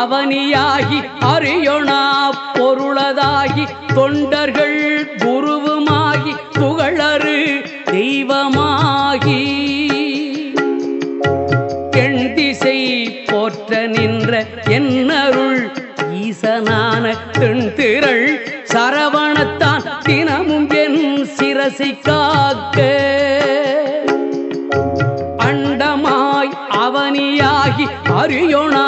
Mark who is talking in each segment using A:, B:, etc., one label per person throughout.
A: அவனியாகி அறியொணா பொருளதாகி தொண்டர்கள் குருவுமாகி புகழறு தெய்வமாகி எண் திசை போற்ற நின்ற என்னருள் ஈசனான தென்திரள் சரவணத்தான் தினமும் என் சிரசை காக்க அண்டமாய் அவனியாகி அறியொணா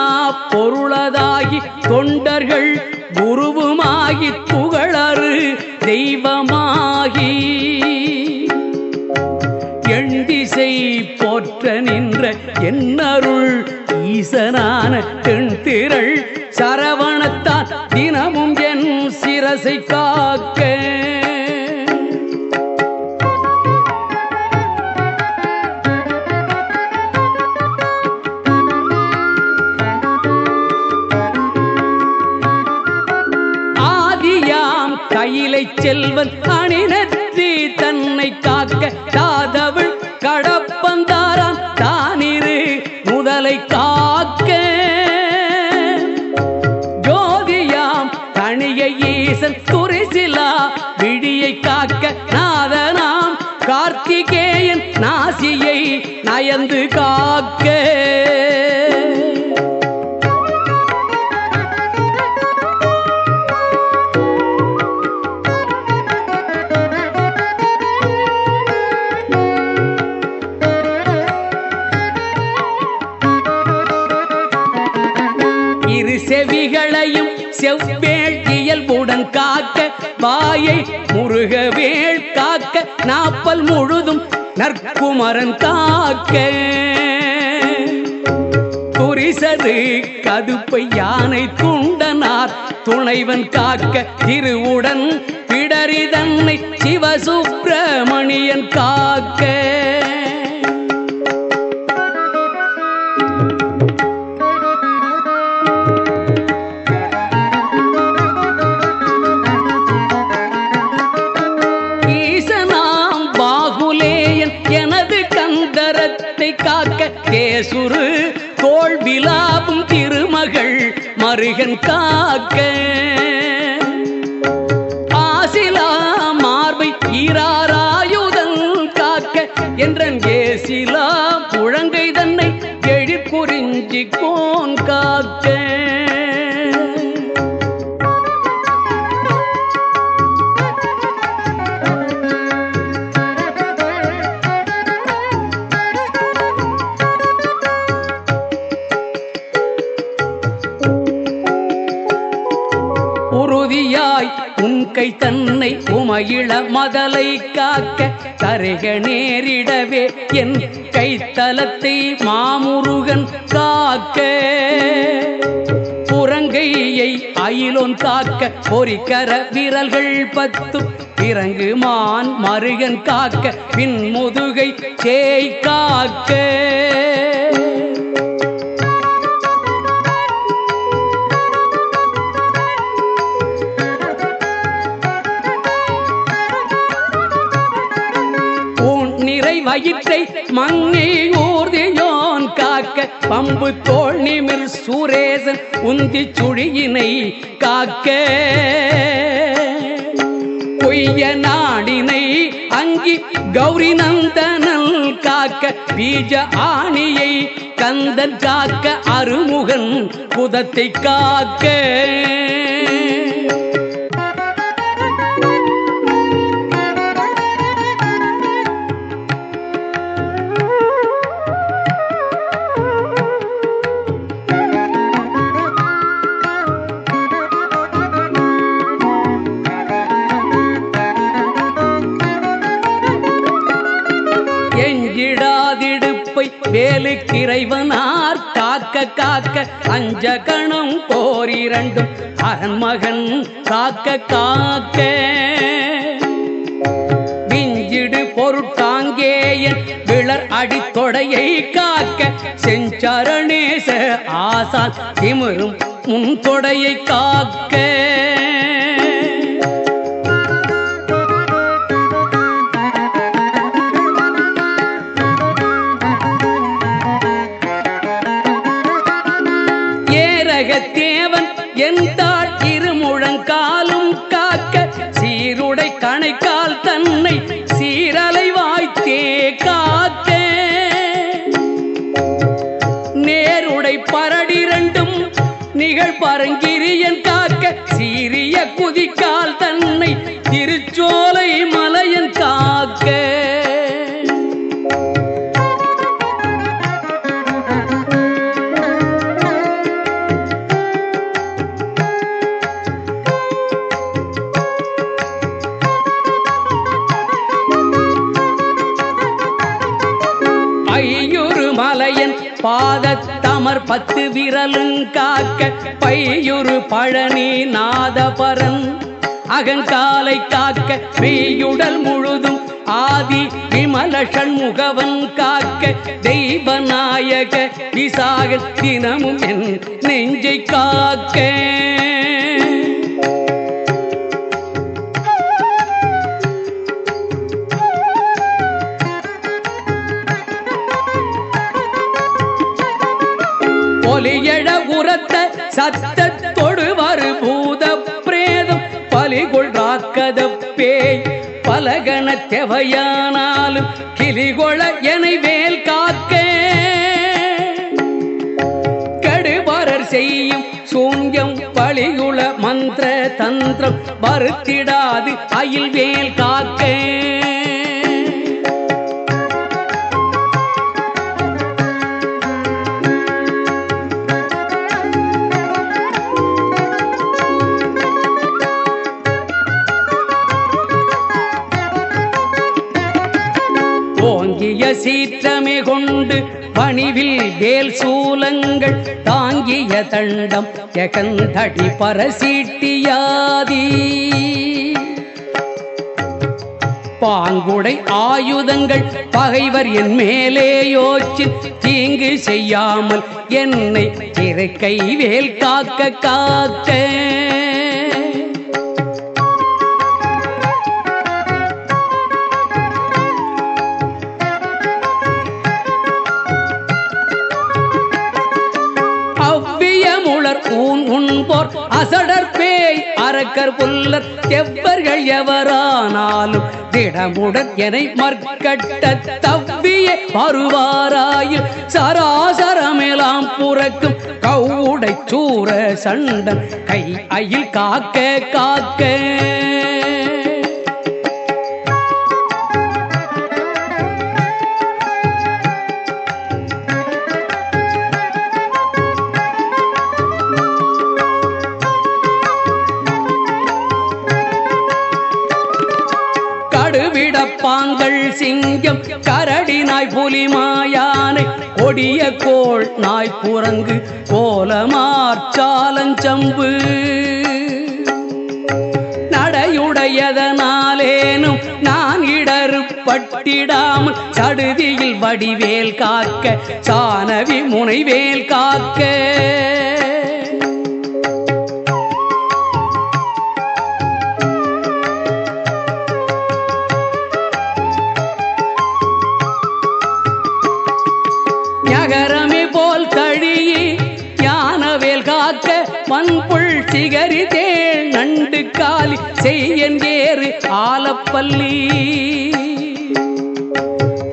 A: பொருளதாகி தொண்டர்கள் குருவுமாகி புகழறு தெய்வமாகி எண் திசை போற்ற நின்ற என்னருள் ஈசனான தென்திரள் சரவணத்தான் தினமும் என் சிரசை காக்க ஆதியாம் கையிலை செல்வன் அணிநெற்றி தன்னை காக்க தாதவள் கடப்பந்தாரான் தானிரு முதலை காக்க ஜோதியாம் தனிய ஈசன் துரிசிலா விழியை காக்க நாதனாம் கார்த்திகேயன் நாசியை நயந்து காக்க இரு செவிகளையும் செவ்வேள் இயல்புடன் காக்க வாயை முருகவேள் காக்க நாப்பல் முழுதும் நற்குமரன் காக்க புரிசரு கதுப்பை யானை துண்டனார் துணைவன் காக்க திருவுடன் பிடரி தன்னை சிவசுப்பிரமணியன் காக்க காக்க கேசுரு தோல் விலாபும் திருமகள் மருகன் காக்க ஆசிலா மார்பை ஈராராயுதன் காக்க என்றன் ஏசிலா புழங்கை தன்னை எழிற்புரிஞ்சி கோன் காக்க உறுதியாய் உன்கை தன்னை உமையிள மதலை காக்க கரைக நேரிடவே என் கைத்தலத்தை மாமுருகன் காக்க புறங்கையை அயிலோன் காக்க பொறிக்கர விரல்கள் 10 பிறங்கு மான் மருகன் காக்க பின் முதுகை சேய் காக்க வயிற்றை மங்கை ஊர்தியோன் காக்க பம்பு தோள் நிமிர் சூரேசன் உந்தி சுழியினை காக்க பொய்ய நாடினை அங்கி கௌரி நந்தனல் காக்க பீஜ ஆணியை கந்தன் காக்க அருமுகன் புதத்தை காக்க எஞ்சிடாதிடுப்பை வேலுக்கிறைவனார் காக்க காக்க அஞ்ச கணம் போரிரண்டும் அரண்மகன் காக்க காக்க விஞ்சிடு பொருட்டாங்கேயன் விளர் அடித்தொடையை காக்க செஞ்சரணேச ஆசான் திமிரும் முன் தொடையை காக்க ஏரகத்தே குதிக்கால் தன்னை சீரலை வாய்த்தே காக்க நேருடை பரடிரண்டும் நிகழ் பரங்கிரியன் காக்க சீரிய குதிக்கால் தன்னை திருச்சோலை மலையன் காக்க ஐயுறு மலையன் பாதத்தமர் 10 விரலும் காக்க பையுறு பழனி நாதபரன் அகங்காலை காக்க மெய்யுடல் முழுதும் ஆதி விமல சண்முகவன் காக்க தெய்வநாயக விசாகன் தினமும் என் நெஞ்சை காக்க ஒலியழ உரத்த சத்தத்தொடு வரு பூத பிரேதம் பலிகொள் ராக்கத பேய் பலகண தெவையானாலும் கிளிகொள எனை வேல் காக்க கடுபரர் செய்யும் சூன்யம் பலிகுள மந்திர தந்திரம் வருத்திடாது அயில் வேல் காக்க ஓங்கிய சீற்றமே கொண்டு பணிவில் வேல் சூலங்கள் தாங்கிய தண்டம் எகந்தடி பரசீட்டியாதி பாங்குடை ஆயுதங்கள் பகைவர் என் மேலே யோச்சு தீங்கு செய்யாமல் என்னை திரைக்கை வேல் காக்க காக்க உண்போர் அசடர் பேய் அரக்கர் புல்லர் எவ்வர்கள் எவரானாலும் திடமுடன் எனை மற்கட்ட தவ்விய வருவாராயில் சராசரமெலாம் புறக்கும் கவுடை சூர சண்டன் கை அயில் காக்க காக்க பாங்கள் சிங்கம் கரடி நாய் புலி மாயானை கொடிய கோள் நாய் குரங்கு கோலமார்ச்சாலஞ்சம்பு நடையுடையதனாலேனும் நான் இடறு பட்டிடாமல் சடுதியில் வடிவேல் காக்க சானவி முனைவேல் காக்க நகரமே போல் தழியே யானவேல் காக்க மண்புள் சிகரி தேள் நண்டு காலி செய்யேறு ஆலப்பள்ளி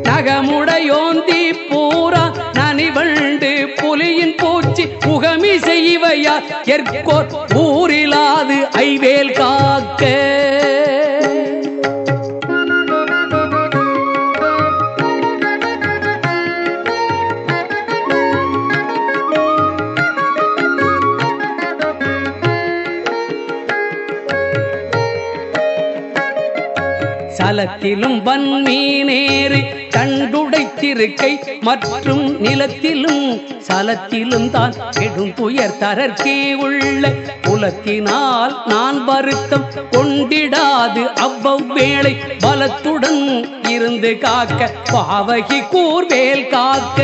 A: நகமுடையோந்தி பூரா நனிவண்டு புலியின் பூச்சி முகமி செய்வையா எற்கோர் ஊரிலாது ஐவேல் காக்க சலத்திலும் வன்மீனேறு தண்டுடை திருக்கை மற்றும் நிலத்திலும் சலத்திலும் தான் கெடும் துயர் தரற்கே உள்ள புலத்தினால் நான் வருத்தம் கொண்டிடாது அவ்வவேளை பலத்துடன் இருந்து காக்க பாவகி கூர்வேல் காக்க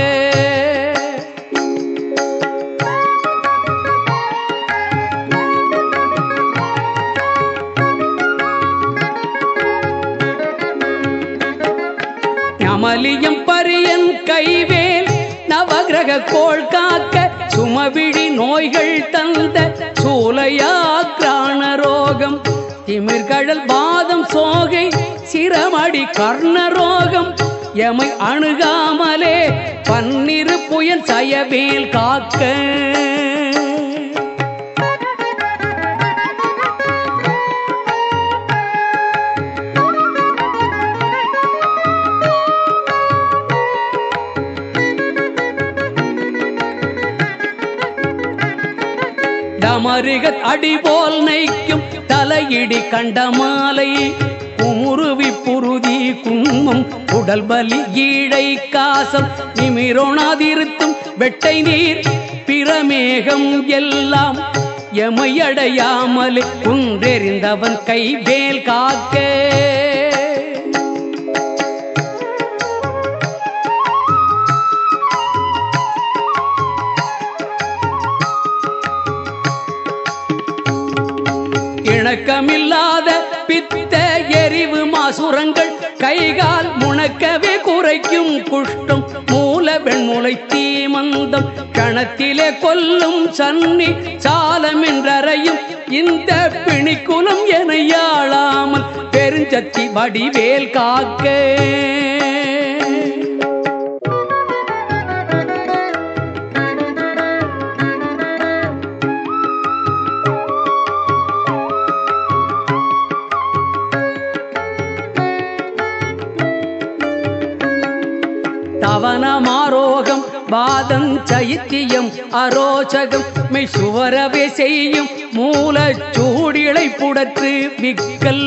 A: அமலியம் பரியன் கைவேல் நவகிரக கோள் காக்க சுமவிழி நோய்கள் தந்த சூலையா கிராண ரோகம் திமிர்கடல் பாதம் சோகை அடி கர்ணரோகம் எமை அணுகாமலே பன்னிரு புயல் சயவேல் காக்க தமருகத் அடிபோல் நைக்கும் தலையிடி கண்டமாலை குமுருவி புருதி குன்மம் உடல் பலி ஈழை காசம் நிமிரோணாதிருத்தும் வெட்டை நீர் பிரமேகம் எல்லாம் எமையடையாமலே குன்றெறிந்தவன் கைவேல் காக்க இணக்கமில்லாத பித்த எரிவு மாசுரங்கள் கைகால் முணக்கவே குறைக்கும் குஷ்டம் மூல வெண்முளை தீமந்தம் கணத்திலே கொல்லும் சன்னி சாலமென்றறையும் இந்த பிணிக்குலம் என யாழாமல் பெருஞ்சத்தி வடிவேல் காக்க தவனமாரோகம் வாதம் சைத்தியம் அரோச்சகம் மெய் சுவரவே செய்யும் மூல சூடிளை புடற்று விக்கல்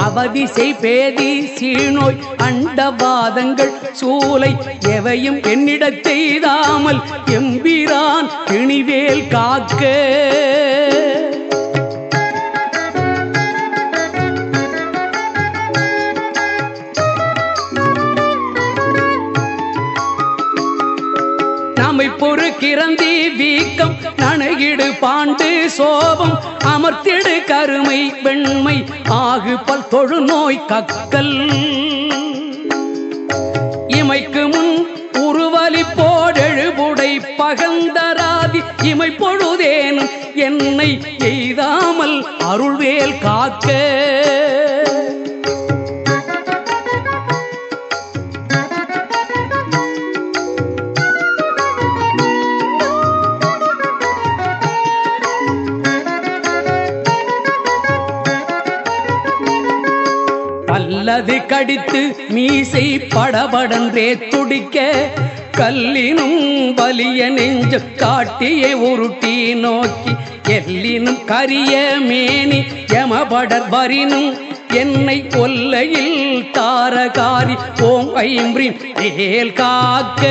A: அவதிசை பேதி சீநோய் அண்டவாதங்கள் சூலை எவையும் என்னிடத்தெய்தாமல் எம்பிரான் பிணிவேல் காக்க பொறுக்கிறந்தி வீக்கம் நணுகிடு பாண்டு சோபம் அமர்த்திடு கருமை வெண்மை ஆகு பல் தொழுநோய் கக்கல் இமைக்கு முன் உருவலி போடெழுபுடை பகந்தராதி இமை பொழுதேனும் என்னை எய்தாமல் அருள்வேல் காக்க அல்லது கடித்து மீசை படபடன்றே துடிக்க கல்லினும் வலிய நெஞ்சு காட்டியே உருட்டி நோக்கி எல்லினும் கரிய மேனி யமபடர் வரினும் என்னை கொல்லையில் தாரகாரி ஓம் ஐம்ரின் வேல் காக்க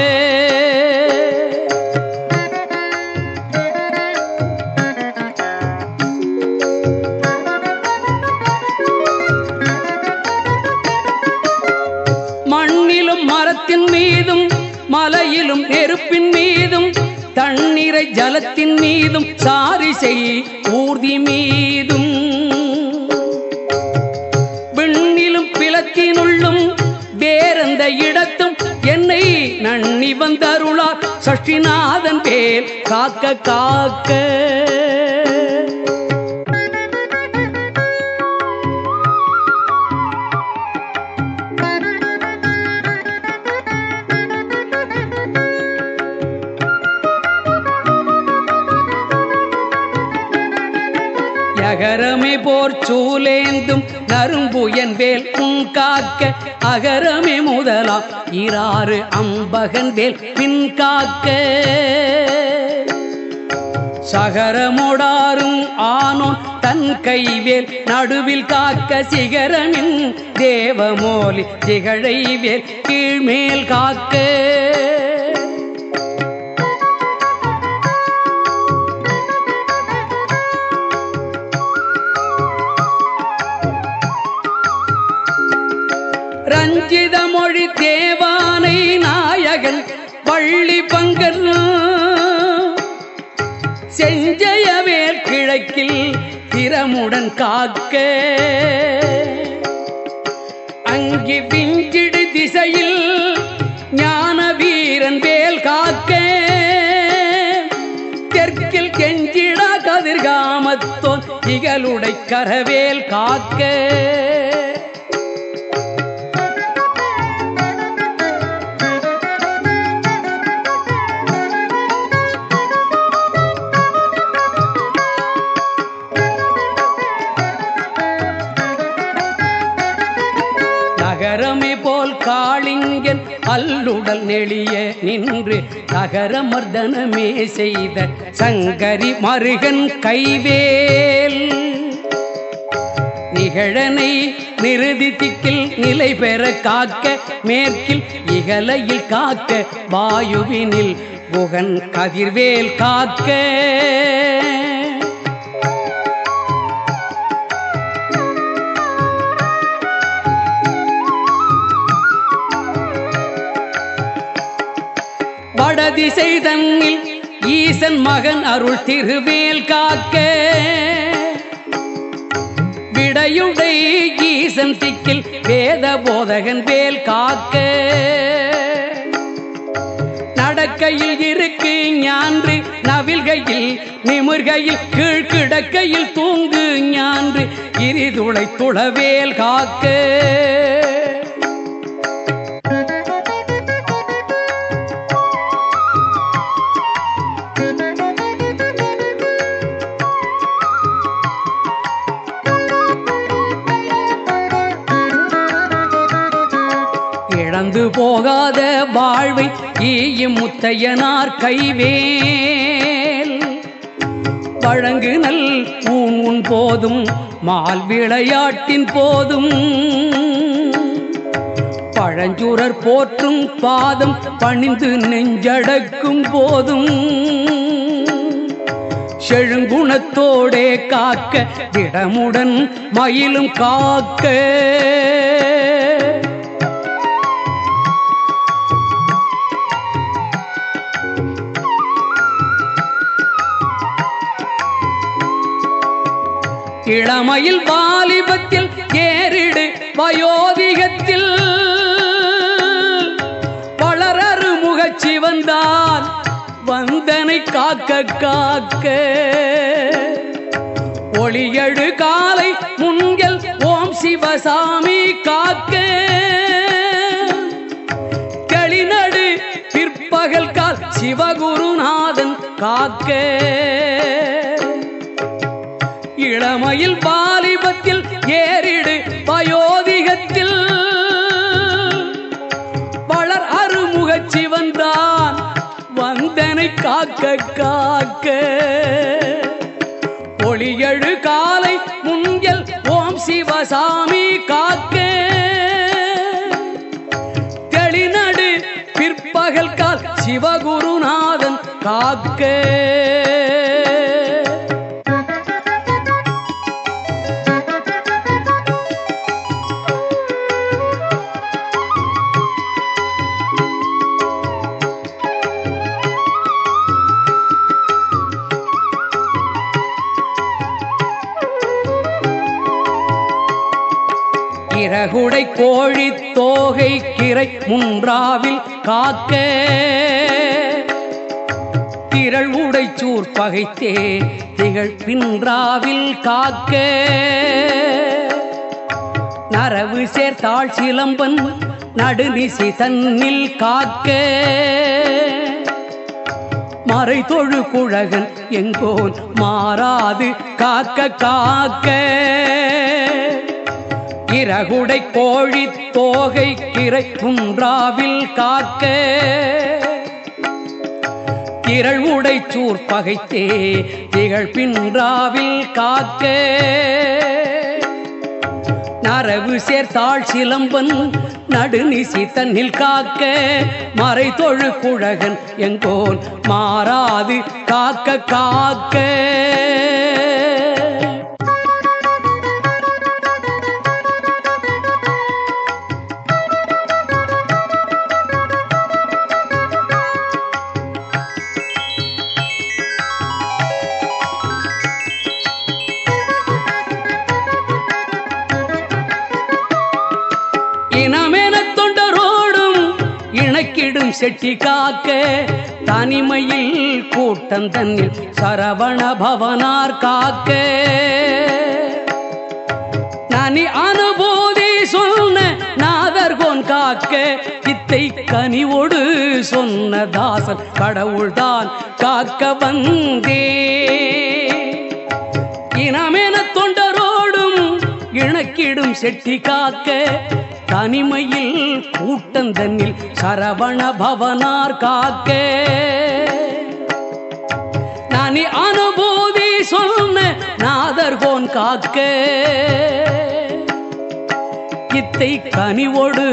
A: மீதும் மலையிலும் நெருப்பின் மீதும் தண்ணீரை ஜலத்தின் மீதும் சாரிசை ஊர்தி மீதும் விண்ணிலும் பிளத்தினுள்ளும் வேறெந்த இடத்தும் என்னை நன்னி வந்தருளார் சஷ்டிநாதன் வேல் காக்க காக்க அகரமே போர் சூலேந்தும் நரும்புயன் வேல் உன் காக்க அகரமே முதலாம் இராறு அம்பகன் வேல் பின் காக்க சகரமோடாரும் ஆனோன் தன் கைவேல் நடுவில் காக்க சிகரமின் தேவமோலி திகழை வேல் கீழ்மேல் காக்க ரஞ்சித மொழி தேவானை நாயகன் பள்ளி பங்கர் செஞ்சயவேல் கிழக்கில் திறமுடன் காக்க அங்கி விஞ்சிடு திசையில் ஞான வீரன் வேல் காக்க தெற்கில் கெஞ்சிடா கதிர்காமத்தோன் இகலுடை கரவேல் காக்க அகரமே போல் காளிங்கன் அல்லுடல் நெளிய நின்று தகர மர்தனமே செய்த சங்கரி மருகன் கைவேல் நிகழனை நிறுதி திக்கில் நிலை பெற காக்க மேற்கில் இகலையில் காக்க வாயுவினில் புகன் கதிர்வேல் காக்க வடதிசை தன்னில் ஈசன் மகன் அருள் திருவேல் காக்க விடையுடை ஈசன் திக்கில் வேத போதகன் வேல் காக்க நடக்கையில் இருக்கு ஞான்று நவில்கையில் நிமிர்கையில் கீழ்கிடக்கையில் தூங்கு ஞான்று இரிதுளை துளவேல் காக்க இழந்து போகாத வாழ்வை ஈயும் முத்தையனார் கைவேல் வழங்கு நல் ஊன் போதும் மால் விளையாட்டின் போதும் பழஞ்சுரர் போற்றும் பாதம் பணிந்து நெஞ்சடக்கும் போதும் செழுங்குணத்தோடே காக்க திடமுடன் மயிலும் காக்க இளமையில் வாலிபத்தில் ஏறிடு வயோதிகத்தில் வளரறு முகச்சி வந்தான் வந்தனை காக்க காக்க ஒளியழு காலை முன்கள் ஓம் சிவசாமி காக்க களிநடு பிற்பகல் கால் சிவகுருநாதன் காக்க இளமையில் வாலிபத்தில் ஏறிடு வயோதிகத்தில் வளர் அருமுகச்சி வந்தான் வந்தனை காக்க காக்க ஒளியழு காலை முன்கள் ஓம் சிவசாமி காக்க தெளிநடு பிற்பகல் கால் சிவகுருநாதன் காக்க இறகுடை கோழி தோகை கிரை முன்றாவில் காக்க திரள் உடைச்சூர் பகைத்தே திகழ் பின்றாவில் காக்க நரவு சேர்த்தாள் சிலம்பன் நடுநிசி தன்னில் காக்க மறை தொழு குழகன் எங்கோன் மாறாது காக்க காக்க இறகுடை கோழி தோகை கிரை குன்றாவில் காக்க திரள் உடைச்சூர் பகைத்தே திகழ் பின்றாவில் காக்க நரவு சேர்த்தாள் சிலம்பன் நடுநிசி தன்னில் காக்க மறை தொழு குழகன் எங்கோன் மாறாது காக்க காக்க செட்டி காக்க தனிமையில் கூட்டம் தன்னில் சரவண பவனார் காக்க நனி அனுபூதி சொன்ன நாதர்கோன் காக்க இத்தை கனிவோடு சொன்ன தாசன் கடவுள்தான் காக்க வந்தே இனமென தொண்டரோடும் இணக்கிடும் செட்டி காக்க தனிமையில் கூட்டந்தன்னில் சரவண பவனார் காக்க நனி அனுபூதி சொன்ன நாதர்கோன் காக்க கித்தை கனிவோடு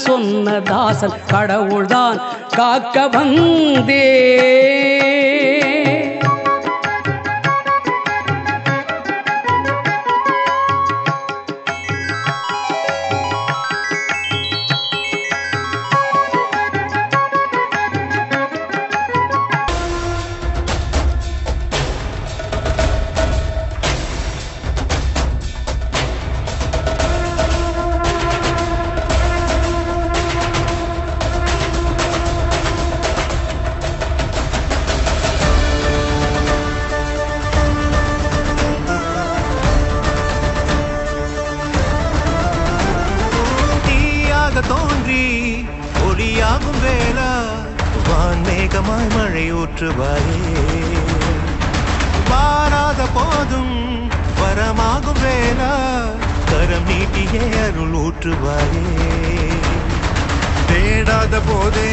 A: சொன்ன தாசன் கடவுள்தான் காக்க வந்தே.
B: தோன்றி ஒளியாகும் வேளா வான்மேகமாய் மழை ஊற்றுவாயே வாராத போதும் வரமாகும் வேளா கரம் நீட்டியே அருள் ஊற்றுவாயே தேடாத போதே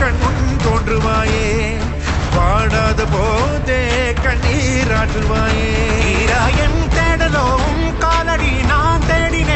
B: கண்முன் தோன்றுவாயே வாடாத போதே கண்ணீராற்றுவாயே என் தேடலும் காலடி நான் தேடின